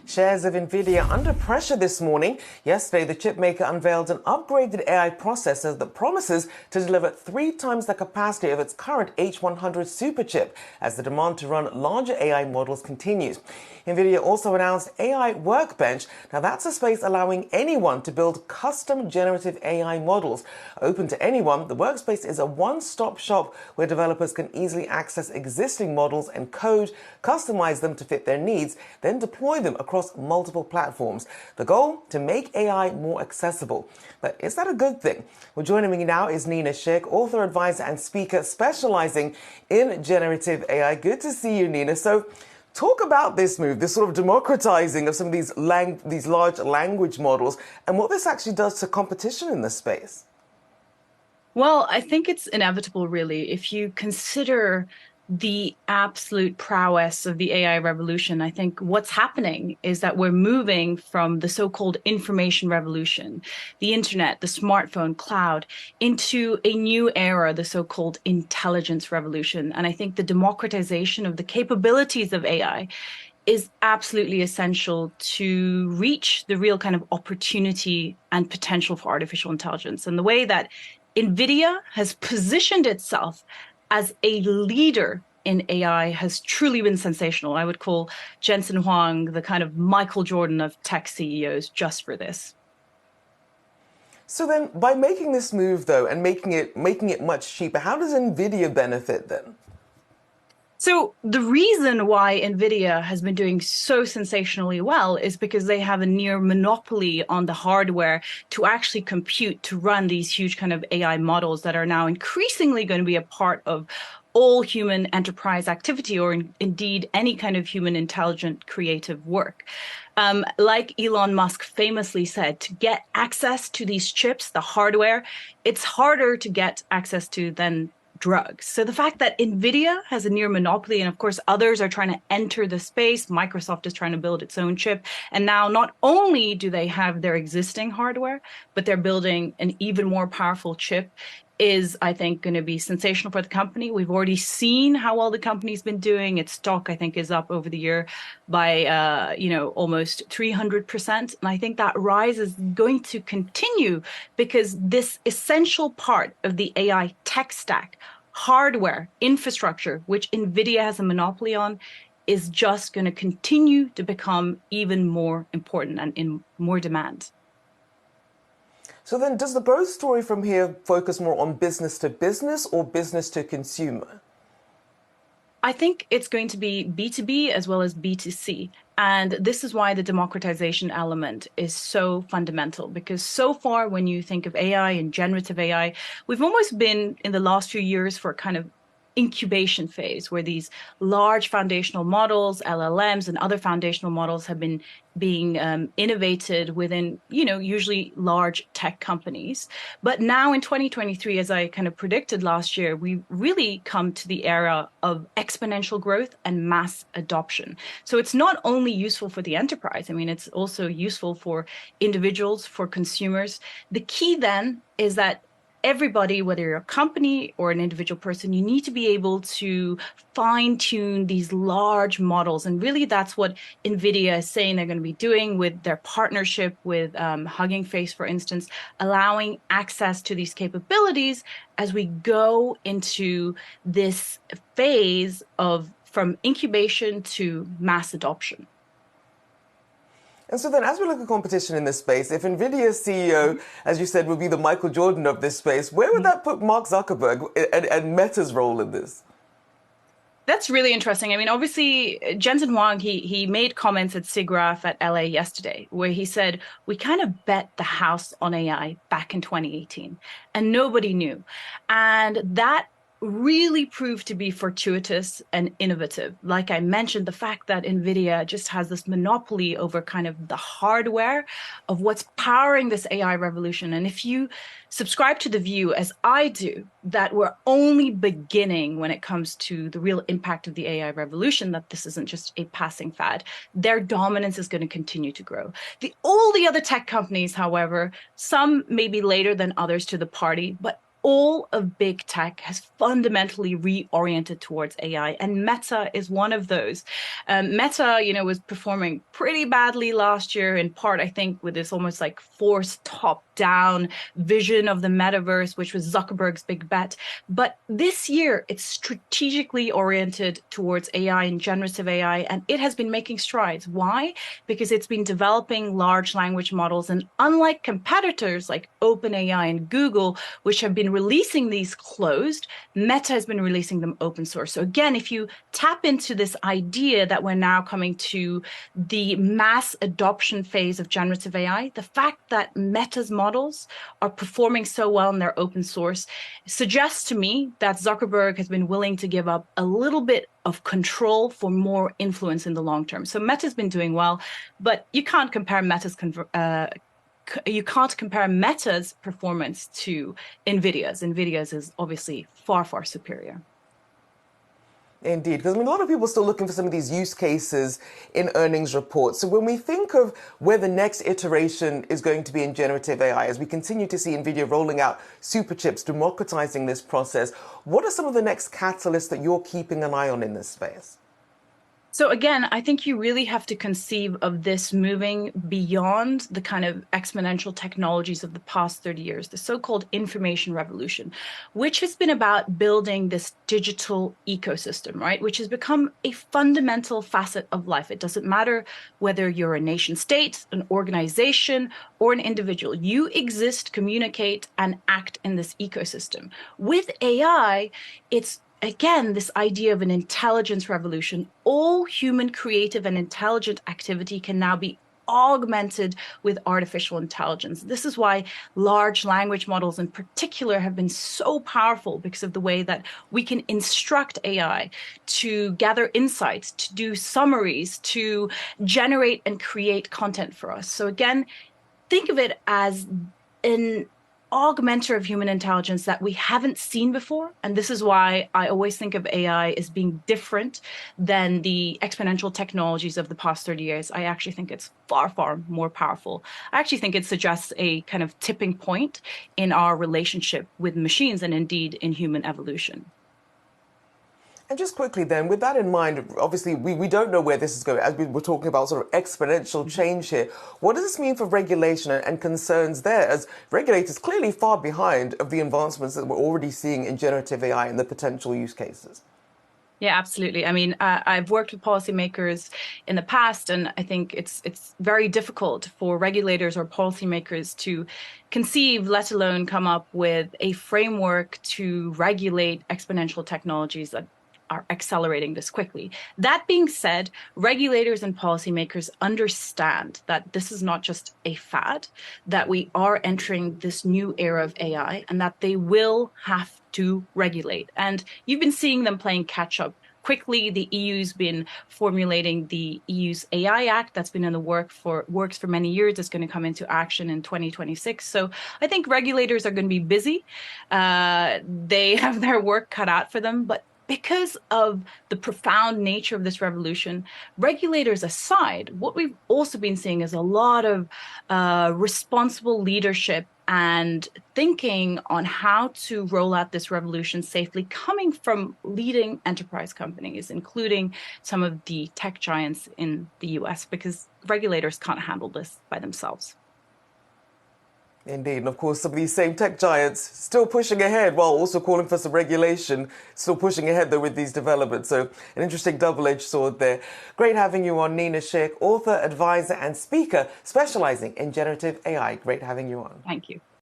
Shares of Nvidia under pressure this morning. Yesterday, the chipmaker unveiled an upgraded AI processor that promises to deliver 3 times the capacity of its current H100 superchip as the demand to run larger AI models continues. Nvidia also announced AI Workbench. Now, that's a space allowing anyone to build custom generative AI models. Open to anyone, the workspace is a one-stop shop where developers can easily access existing models and code, customize them to fit their needs, then deploy them across multiple platforms. The goal? To make AI more accessible. But is that a good thing? Well, joining me now is Nina Schick, author, advisor, and speaker specializing in generative AI. Good to see you, Nina. So, talk about this move, this sort of democratizing of some of these large language models, and what this actually does to competition in this space. Well, I think it's inevitable, really. If you consider the absolute prowess of the AI revolution, I think what's happening is that we're moving from the so-called information revolution, the internet, the smartphone, cloud, into a new era, the so-called intelligence revolution. And I think the democratization of the capabilities of AI is absolutely essential to reach the real kind of opportunity and potential for artificial intelligence. And the way that Nvidia has positioned itself as a leader in AI has truly been sensational. I would call Jensen Huang the kind of Michael Jordan of tech CEOs just for this. So then, by making this move, though, and making it much cheaper, how does Nvidia benefit then? So the reason why Nvidia has been doing so sensationally well is because they have a near monopoly on the hardware to actually compute, to run these huge kind of AI models that are now increasingly going to be a part of all human enterprise activity, or indeed any kind of human intelligent creative work. Like Elon Musk famously said, to get access to these chips, the hardware, it's harder to get access to than drugs. So the fact that Nvidia has a near monopoly, and of course others are trying to enter the space, Microsoft is trying to build its own chip, and now not only do they have their existing hardware, but they're building an even more powerful chip, is, I think, going to be sensational for the company. We've already seen how well the company's been doing. Its stock, I think, is up over the year by, almost 300%. And I think that rise is going to continue because this essential part of the AI tech stack, hardware, infrastructure, which Nvidia has a monopoly on, is just going to continue to become even more important and in more demand. So then, does the growth story from here focus more on business to business or business to consumer? I think it's going to be B2B as well as B2C. And this is why the democratization element is so fundamental, because so far, when you think of AI and generative AI, we've almost been in the last few years for kind of incubation phase where these large foundational models, LLMs, and other foundational models have been being innovated within, usually large tech companies. But now in 2023, as I kind of predicted last year, we really come to the era of exponential growth and mass adoption. So it's not only useful for the enterprise, I mean, it's also useful for individuals, for consumers. The key then is that everybody, whether you're a company or an individual person, you need to be able to fine-tune these large models. And really, that's what Nvidia is saying they're going to be doing with their partnership with Hugging Face, for instance, allowing access to these capabilities as we go into this phase of from incubation to mass adoption. And so then, as we look at competition in this space, if Nvidia's CEO, as you said, would be the Michael Jordan of this space, where would that put Mark Zuckerberg and Meta's role in this? That's really interesting. I mean, obviously, Jensen Huang, he made comments at SIGGRAPH at LA yesterday, where he said, we kind of bet the house on AI back in 2018, and nobody knew. And that really proved to be fortuitous and innovative. Like I mentioned, the fact that Nvidia just has this monopoly over kind of the hardware of what's powering this AI revolution. And if you subscribe to the view, as I do, that we're only beginning when it comes to the real impact of the AI revolution, that this isn't just a passing fad, their dominance is going to continue to grow. All the other tech companies, however, some may be later than others to the party, but all of big tech has fundamentally reoriented towards AI, and Meta is one of those. Meta, was performing pretty badly last year, in part, I think, with this almost like forced top-down vision of the metaverse, which was Zuckerberg's big bet. But this year, it's strategically oriented towards AI and generative AI, and it has been making strides. Why? Because it's been developing large language models, and unlike competitors like OpenAI and Google, which have been releasing these closed, Meta has been releasing them open source. So again, if you tap into this idea that we're now coming to the mass adoption phase of generative AI, the fact that Meta's models are performing so well in their open source suggests to me that Zuckerberg has been willing to give up a little bit of control for more influence in the long term. So Meta's been doing well, but you can't compare Meta's performance to Nvidia's. Nvidia's is obviously far, far superior. Indeed, because a lot of people are still looking for some of these use cases in earnings reports. So when we think of where the next iteration is going to be in generative AI, as we continue to see Nvidia rolling out super chips, democratizing this process, what are some of the next catalysts that you're keeping an eye on in this space? So again, I think you really have to conceive of this moving beyond the kind of exponential technologies of the past 30 years, the so-called information revolution, which has been about building this digital ecosystem, right? Which has become a fundamental facet of life. It doesn't matter whether you're a nation state, an organization, or an individual. You exist, communicate, and act in this ecosystem. With AI, it's again, this idea of an intelligence revolution. All human creative and intelligent activity can now be augmented with artificial intelligence. This is why large language models in particular have been so powerful, because of the way that we can instruct AI to gather insights, to do summaries, to generate and create content for us. So again, think of it as an augmenter of human intelligence that we haven't seen before. And this is why I always think of AI as being different than the exponential technologies of the past 30 years. I actually think it's far, far more powerful. I actually think it suggests a kind of tipping point in our relationship with machines and indeed in human evolution. And just quickly then, with that in mind, obviously we don't know where this is going, as we were talking about sort of exponential change here. What does this mean for regulation and concerns there, as regulators clearly far behind of the advancements that we're already seeing in generative AI and the potential use cases? Yeah, absolutely. I mean, I've worked with policymakers in the past, and I think it's very difficult for regulators or policymakers to conceive, let alone come up with a framework to regulate exponential technologies that are accelerating this quickly. That being said, regulators and policymakers understand that this is not just a fad, that we are entering this new era of AI, and that they will have to regulate. And you've been seeing them playing catch up quickly. The EU's been formulating the EU's AI Act that's been in the works for many years. It's going to come into action in 2026. So I think regulators are going to be busy. They have their work cut out for them, but because of the profound nature of this revolution, regulators aside, what we've also been seeing is a lot of responsible leadership and thinking on how to roll out this revolution safely, coming from leading enterprise companies, including some of the tech giants in the US, because regulators can't handle this by themselves. Indeed, and of course some of these same tech giants still pushing ahead while also calling for some regulation, still pushing ahead though with these developments. So an interesting double-edged sword there. Great having you on, Nina Schick, author, advisor and speaker specializing in generative AI. Great having you on. Thank you.